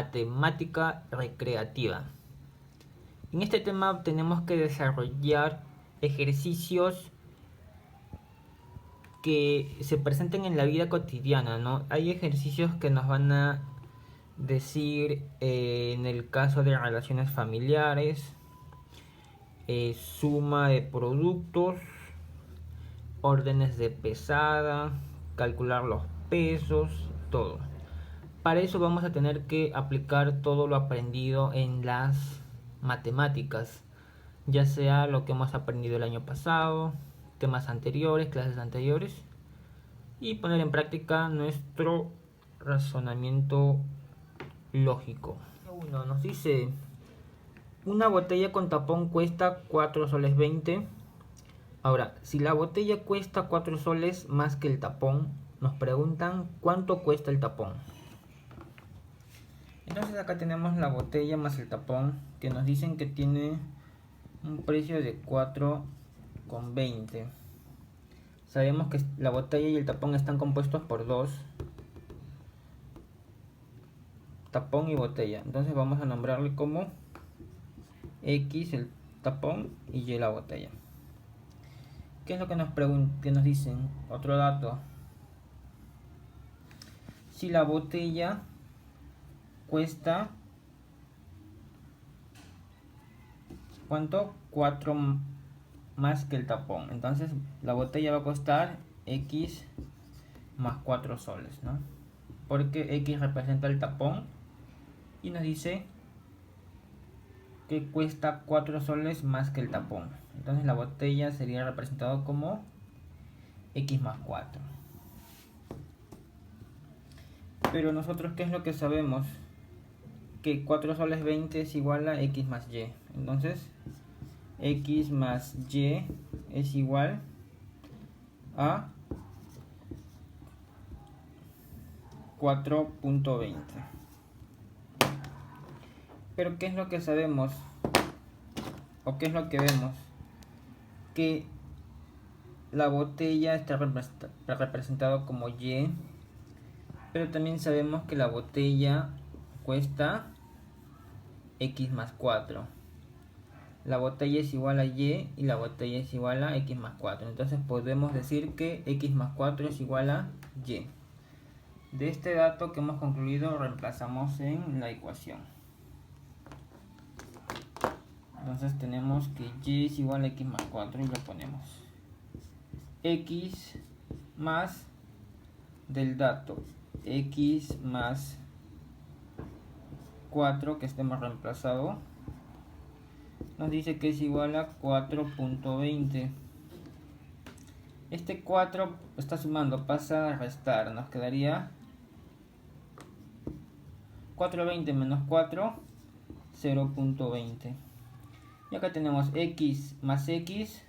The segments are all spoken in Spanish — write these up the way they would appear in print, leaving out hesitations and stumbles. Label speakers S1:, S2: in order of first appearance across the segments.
S1: matemática recreativa. En este tema tenemos que desarrollar ejercicios que se presenten en la vida cotidiana, ¿no? Hay ejercicios que nos van a decir en el caso de relaciones familiares, suma de productos, órdenes de pesada, calcular los pesos, todo. Para eso vamos a tener que aplicar todo lo aprendido en las matemáticas, ya sea lo que hemos aprendido el año pasado, temas anteriores, clases anteriores, y poner en práctica nuestro razonamiento lógico. Uno nos dice, una botella con tapón cuesta 4 soles 20. Ahora, si la botella cuesta 4 soles más que el tapón, nos preguntan cuánto cuesta el tapón. Entonces acá tenemos la botella más el tapón, que nos dicen que tiene un precio de 4,20. Sabemos que la botella y el tapón están compuestos por dos, tapón y botella. Entonces vamos a nombrarle como X el tapón y Y la botella. ¿Qué es lo que nos dicen? Otro dato. Si la botella cuesta, ¿cuánto? 4 más que el tapón. Entonces la botella va a costar X más 4 soles, ¿no? Porque X representa el tapón y nos dice que cuesta 4 soles más que el tapón. Entonces la botella sería representado como X más 4. Pero nosotros, ¿qué es lo que sabemos? Que 4 soles 20 es igual a X más Y. Entonces X más Y es igual a 4,20. Pero ¿qué es lo que sabemos? ¿O qué es lo que vemos? Que la botella está representado como Y, pero también sabemos que la botella cuesta X más 4. La botella es igual a Y y la botella es igual a X más 4. Entonces podemos decir que X más 4 es igual a Y. De este dato que hemos concluido, reemplazamos en la ecuación. Entonces tenemos que Y es igual a X más 4 y lo ponemos. X más del dato X más 4 que estemos reemplazado nos dice que es igual a 4,20. Este 4 está sumando, pasa a restar, nos quedaría 4,20 menos 4, 0,20. Y acá tenemos X más X,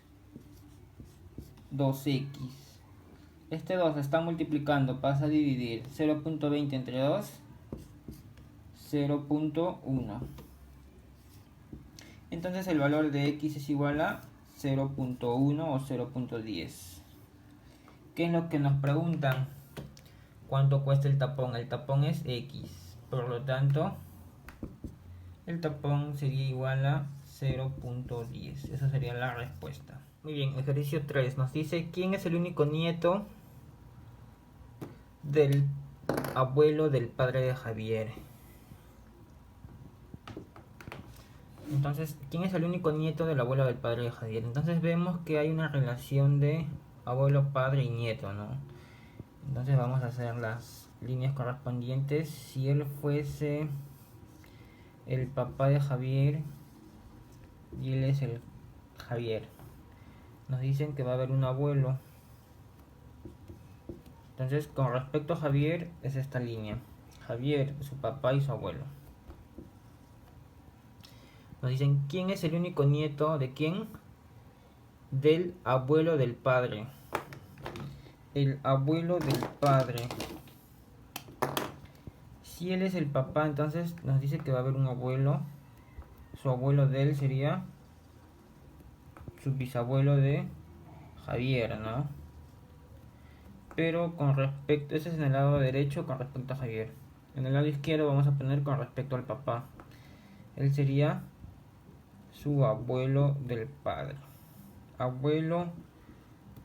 S1: 2X. Este 2 está multiplicando, pasa a dividir 0,20 entre 2, 0,1. Entonces el valor de X es igual a 0,1 o 0,10. ¿Qué es lo que nos preguntan? ¿Cuánto cuesta el tapón? El tapón es X. Por lo tanto, el tapón sería igual a 0,10. Esa sería la respuesta. Muy bien, ejercicio 3. Nos dice quién es el único nieto del abuelo del padre de Javier. Entonces, ¿quién es el único nieto del abuelo del padre de Javier? Entonces vemos que hay una relación de abuelo, padre y nieto, ¿no? Entonces vamos a hacer las líneas correspondientes. Si él fuese el papá de Javier y él es el Javier, nos dicen que va a haber un abuelo. Entonces, con respecto a Javier, es esta línea. Javier, su papá y su abuelo. Nos dicen, ¿quién es el único nieto de quién? Del abuelo del padre. El abuelo del padre. Si él es el papá, entonces nos dice que va a haber un abuelo. Su abuelo de él sería su bisabuelo de Javier, ¿no? Pero con respecto, ese es en el lado derecho con respecto a Javier. En el lado izquierdo vamos a poner con respecto al papá. Él sería su abuelo del padre. Abuelo,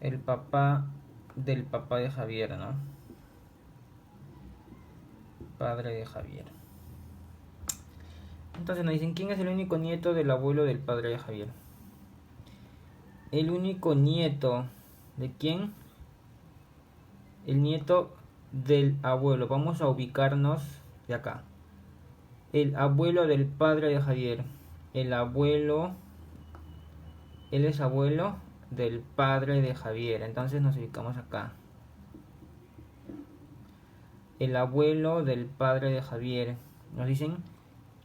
S1: el papá del papá de Javier, ¿no? Padre de Javier. Entonces nos dicen, ¿quién es el único nieto del abuelo del padre de Javier? El único nieto, ¿de quién? El nieto del abuelo. Vamos a ubicarnos de acá. El abuelo del padre de Javier. El abuelo, él es abuelo del padre de Javier. Entonces nos ubicamos acá. El abuelo del padre de Javier. Nos dicen,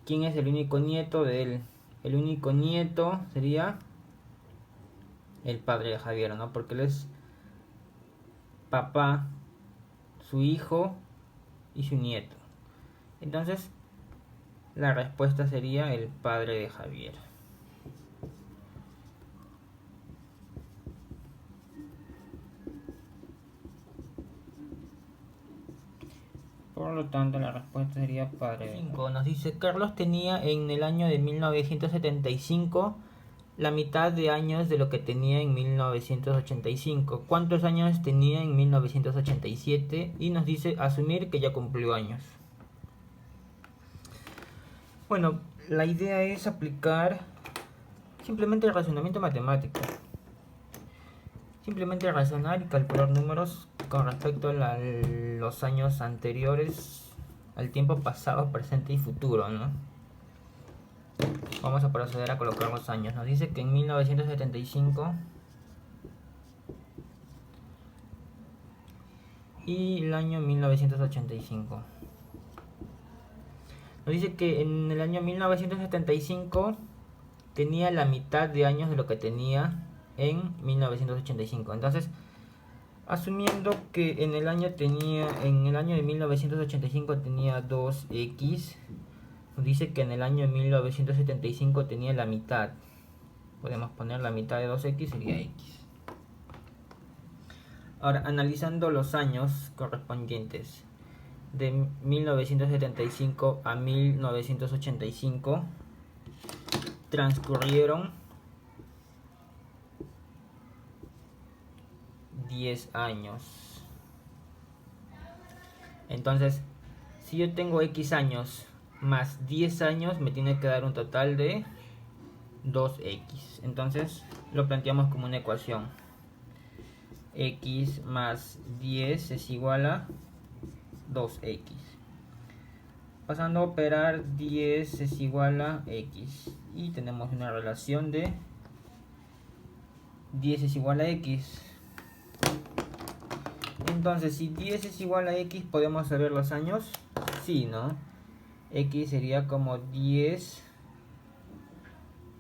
S1: ¿quién es el único nieto de él? El único nieto sería el padre de Javier, ¿no? Porque él es papá, su hijo y su nieto. Entonces, la respuesta sería el padre de Javier. Por lo tanto, la respuesta sería padre de 5. Nos dice, Carlos tenía en el año de 1975 la mitad de años de lo que tenía en 1985. ¿Cuántos años tenía en 1987? Y nos dice asumir que ya cumplió años. Bueno, la idea es aplicar simplemente el razonamiento matemático. Simplemente razonar y calcular números con respecto a los años anteriores, al tiempo pasado, presente y futuro, ¿no? Vamos a proceder a colocar los años. Nos dice que en 1975 y el año 1985. Nos dice que en el año 1975 tenía la mitad de años de lo que tenía en 1985. Entonces, asumiendo que en el año de 1985 tenía 2x, nos dice que en el año de 1975 tenía la mitad. Podemos poner la mitad de 2x, sería x. Ahora, analizando los años correspondientes de 1975 a 1985, transcurrieron 10 años. Entonces, si yo tengo x años más 10 años, me tiene que dar un total de 2x. Entonces, lo planteamos como una ecuación. X más 10 es igual a 2x. Pasando a operar, 10 es igual a x. Y tenemos una relación de 10 es igual a x. Entonces, si 10 es igual a x, ¿podemos saber los años? Sí, ¿no? X sería como 10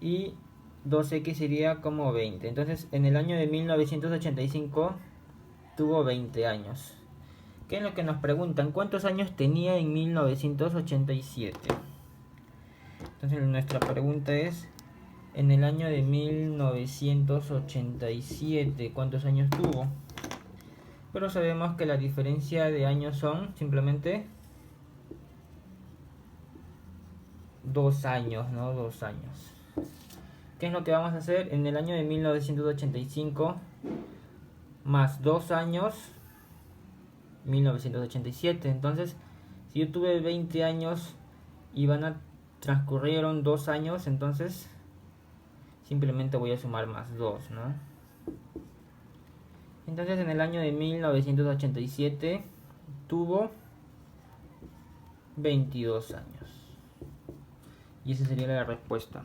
S1: y 2x sería como 20. Entonces, en el año de 1985 tuvo 20 años. ¿Qué es lo que nos preguntan? ¿Cuántos años tenía en 1987? Entonces, nuestra pregunta es, en el año de 1987, ¿cuántos años tuvo? Pero sabemos que la diferencia de años son simplemente 2 años, ¿no? 2 años. ¿Qué es lo que vamos a hacer? En el año de 1985 más 2 años, 1987. Entonces, si yo tuve 20 años y transcurrieron 2 años, entonces simplemente voy a sumar más 2, ¿no? Entonces, en el año de 1987 tuvo 22 años. Y esa sería la respuesta.